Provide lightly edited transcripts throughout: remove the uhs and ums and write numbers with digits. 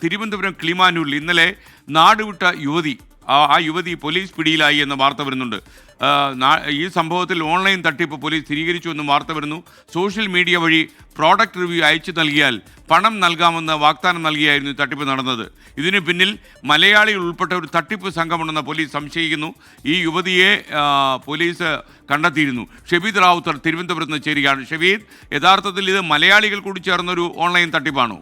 തിരുവനന്തപുരം കിളിമാനൂരിൽ ഇന്നലെ നാടുവിട്ട യുവതി ആ യുവതി പോലീസ് പിടിയിലായി എന്ന വാർത്ത വരുന്നുണ്ട്. ഈ സംഭവത്തിൽ ഓൺലൈൻ തട്ടിപ്പ് പോലീസ് സ്ഥിരീകരിച്ചു എന്നും വാർത്ത വരുന്നു. സോഷ്യൽ മീഡിയ വഴി പ്രോഡക്റ്റ് റിവ്യൂ അയച്ചു നൽകിയാൽ പണം നൽകാമെന്ന് വാഗ്ദാനം നൽകിയായിരുന്നു തട്ടിപ്പ് നടന്നത്. ഇതിന് പിന്നിൽ മലയാളികൾ ഉൾപ്പെട്ട ഒരു തട്ടിപ്പ് സംഘമുണ്ടെന്ന് പോലീസ് സംശയിക്കുന്നു. ഈ യുവതിയെ പോലീസ് കണ്ടെത്തിയിരുന്നു. ഷബീദ് റാവുത്തർ തിരുവനന്തപുരത്ത് നിന്ന് ചേരുകയാണ്. ഷബീദ്, യഥാർത്ഥത്തിൽ ഇത് മലയാളികൾ കൂടി ചേർന്നൊരു ഓൺലൈൻ തട്ടിപ്പാണോ?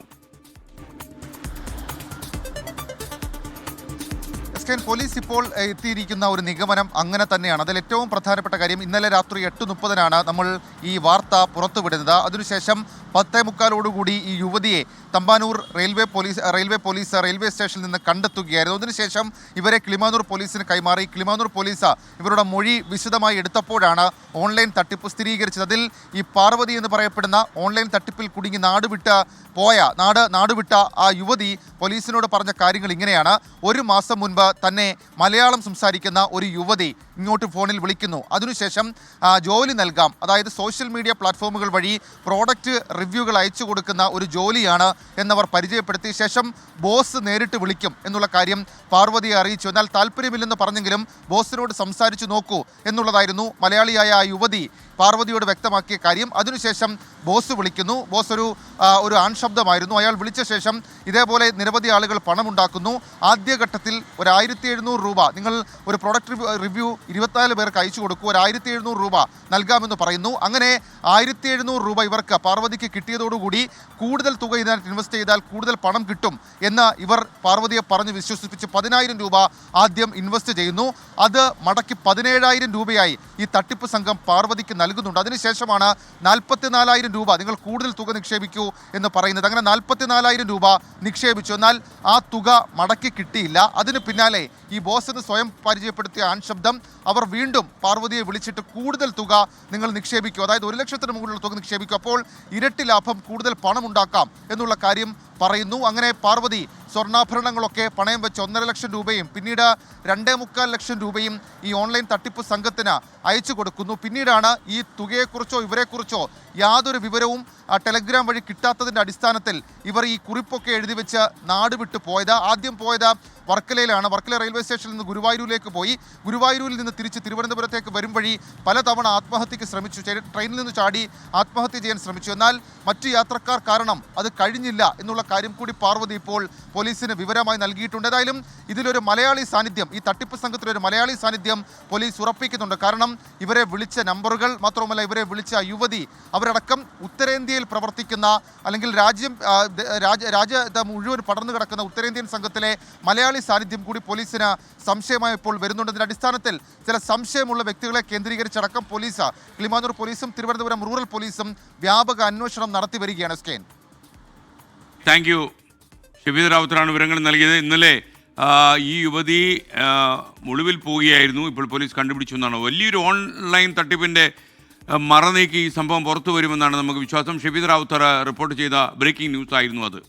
പോലീസ് ഇപ്പോൾ എത്തിയിരിക്കുന്ന ഒരു നിഗമനം അങ്ങനെ തന്നെയാണ്. അതിൽ ഏറ്റവും പ്രധാനപ്പെട്ട കാര്യം, ഇന്നലെ രാത്രി 8:30 നമ്മൾ ഈ വാർത്ത പുറത്തുവിടുന്നത്. അതിനുശേഷം 10:45 ഈ യുവതിയെ തമ്പാനൂർ റെയിൽവേ പോലീസ് റെയിൽവേ സ്റ്റേഷനിൽ നിന്ന് കണ്ടെത്തുകയായിരുന്നു. അതിനുശേഷം ഇവരെ കിളിമാനൂർ പോലീസിന് കൈമാറി. കിളിമാനൂർ പോലീസ് ഇവരുടെ മൊഴി വിശദമായി എടുത്തപ്പോഴാണ് ഓൺലൈൻ തട്ടിപ്പ് സ്ഥിരീകരിച്ചത്. അതിൽ ഈ പാർവതി എന്ന് പറയപ്പെടുന്ന ഓൺലൈൻ തട്ടിപ്പിൽ കുടുങ്ങി നാടുവിട്ട ആ യുവതി പോലീസിനോട് പറഞ്ഞ കാര്യങ്ങൾ ഇങ്ങനെയാണ്. ഒരു മാസം മുൻപ് തന്നെ മലയാളം സംസാരിക്കുന്ന ഒരു യുവതി ഇങ്ങോട്ട് ഫോണിൽ വിളിക്കുന്നു. അതിനുശേഷം ജോലി നൽകാം, അതായത് സോഷ്യൽ മീഡിയ പ്ലാറ്റ്ഫോമുകൾ വഴി പ്രോഡക്റ്റ് റിവ്യൂകൾ അയച്ചു കൊടുക്കുന്ന ഒരു ജോലിയാണ് എന്നവർ പരിചയപ്പെടുത്തിയ ശേഷം ബോസ് നേരിട്ട് വിളിക്കും എന്നുള്ള കാര്യം പാർവതിയെ അറിയിച്ചു. എന്നാൽ താല്പര്യമില്ലെന്ന് പറഞ്ഞെങ്കിലും ബോസിനോട് സംസാരിച്ചു നോക്കൂ എന്നുള്ളതായിരുന്നു മലയാളിയായ ആ യുവതി പാർവതിയോട് വ്യക്തമാക്കിയ കാര്യം. അതിനുശേഷം ബോസ് വിളിക്കുന്നു. ബോസ് ഒരു ആൺശബ്ദമായിരുന്നു. അയാൾ വിളിച്ച ശേഷം ഇതേപോലെ നിരവധി ആളുകൾ പണമുണ്ടാക്കുന്നു. ആദ്യഘട്ടത്തിൽ ഒരു 1700 രൂപ, നിങ്ങൾ ഒരു പ്രൊഡക്റ്റ് റിവ്യൂ 24 പേർക്ക് അയച്ചു കൊടുക്കൂ, ഒരു 1700 രൂപ നൽകാമെന്ന് പറയുന്നു. അങ്ങനെ 1700 രൂപ ഇവർക്ക് പാർവതിക്ക് കിട്ടിയതോടുകൂടി കൂടുതൽ തുക ഇതിനകത്ത് ഇൻവെസ്റ്റ് ചെയ്താൽ കൂടുതൽ പണം കിട്ടും എന്ന് ഇവർ പാർവതിയെ പറഞ്ഞ് വിശ്വസിപ്പിച്ച് 10,000 രൂപ ആദ്യം ഇൻവെസ്റ്റ് ചെയ്യുന്നു. അത് മടക്കി 17,000 രൂപയായി ഈ തട്ടിപ്പ് സംഘം പാർവതിക്ക് നൽകുന്നുണ്ട്. അതിനുശേഷമാണ് 44,000 രൂപ നിങ്ങൾ കൂടുതൽ തുക നിക്ഷേപിക്കൂ എന്ന് പറയുന്നത്. അങ്ങനെ 44,000 രൂപ നിക്ഷേപിച്ചു. എന്നാൽ ആ തുക മടക്കി കിട്ടിയില്ല. അതിന് പിന്നാലെ ഈ ബോസ് എന്ന് സ്വയം പരിചയപ്പെടുത്തിയ ആൺശബ്ദം അവർ വീണ്ടും പാർവതിയെ വിളിച്ചിട്ട് കൂടുതൽ തുക നിങ്ങൾ നിക്ഷേപിക്കൂ, അതായത് 1 ലക്ഷത്തിന് മുകളിലുള്ള തുക നിക്ഷേപിക്കൂ, അപ്പോൾ ഇരട്ടി ലാഭം, കൂടുതൽ പണം ഉണ്ടാക്കാം എന്നുള്ള കാര്യം പറയുന്നു. അങ്ങനെ പാർവതി സ്വർണ്ണാഭരണങ്ങളൊക്കെ പണയം വെച്ച് 1.5 ലക്ഷം രൂപയും പിന്നീട് 2.25 ലക്ഷം രൂപയും ഈ ഓൺലൈൻ തട്ടിപ്പ് സംഘത്തിന് അയച്ചു കൊടുക്കുന്നു. പിന്നീടാണ് ഈ തുകയെക്കുറിച്ചോ ഇവരെക്കുറിച്ചോ യാതൊരു വിവരവും ടെലഗ്രാം വഴി കിട്ടാത്തതിൻ്റെ അടിസ്ഥാനത്തിൽ ഇവർ ഈ കുറിപ്പൊക്കെ എഴുതി വെച്ച് നാട് വിട്ടു പോയത്. ആദ്യം പോയത് വർക്കലയിലാണ്. വർക്കല റെയിൽവേ സ്റ്റേഷനിൽ നിന്ന് ഗുരുവായൂരിലേക്ക് പോയി. ഗുരുവായൂരിൽ നിന്ന് തിരിച്ച് തിരുവനന്തപുരത്തേക്ക് വരും വഴി പലതവണ ആത്മഹത്യക്ക് ശ്രമിച്ചു. ട്രെയിനിൽ നിന്ന് ചാടി ആത്മഹത്യ ചെയ്യാൻ ശ്രമിച്ചു. എന്നാൽ മറ്റു യാത്രക്കാർ കാരണം അത് കഴിഞ്ഞില്ല എന്നുള്ള കാര്യം കൂടി പാർവതി ഇപ്പോൾ പോലീസിന് വിവരമായി നൽകിയിട്ടുണ്ട്. ഏതായാലും ഇതിലൊരു മലയാളി സാന്നിധ്യം, ഈ തട്ടിപ്പ് സംഘത്തിലൊരു മലയാളി സാന്നിധ്യം പോലീസ് ഉറപ്പിക്കുന്നുണ്ട്. കാരണം ഇവരെ വിളിച്ച നമ്പറുകൾ മാത്രവുമല്ല, ഇവരെ വിളിച്ച യുവതി അവരടക്കം ഉത്തരേന്ത്യയിൽ പ്രവർത്തിക്കുന്ന, അല്ലെങ്കിൽ രാജ്യത്ത് മുഴുവൻ പടർന്നു കിടക്കുന്ന ഉത്തരേന്ത്യൻ സംഘത്തിലെ മലയാളി സാന്നിധ്യം കൂടി പോലീസിന് സംശയമായി ഇപ്പോൾ വരുന്നുണ്ട്. ഇതിന്റെ അടിസ്ഥാനത്തിൽ ചില സംശയമുള്ള വ്യക്തികളെ കേന്ദ്രീകരിച്ചടക്കം പോലീസ്, കിളിമാനൂർ പോലീസും തിരുവനന്തപുരം റൂറൽ പോലീസും വ്യാപക അന്വേഷണം നടത്തി വരികയാണ്. സ്കെയിൻ, താങ്ക് യു. ഷബീദ് റാവുത്തറാണ് വിവരങ്ങൾ നൽകിയത്. ഇന്നലെ ഈ യുവതി ഒളിവിൽ പോവുകയായിരുന്നു, ഇപ്പോൾ പോലീസ് കണ്ടുപിടിച്ചു എന്നാണ്. വലിയൊരു ഓൺലൈൻ തട്ടിപ്പിൻ്റെ മറനീക്കി ഈ സംഭവം പുറത്തു വരുമെന്നാണ് നമുക്ക് വിശ്വാസം. ഷബീദ് റാവുത്തർ റിപ്പോർട്ട് ചെയ്ത ബ്രേക്കിംഗ് ന്യൂസ് ആയിരുന്നു അത്.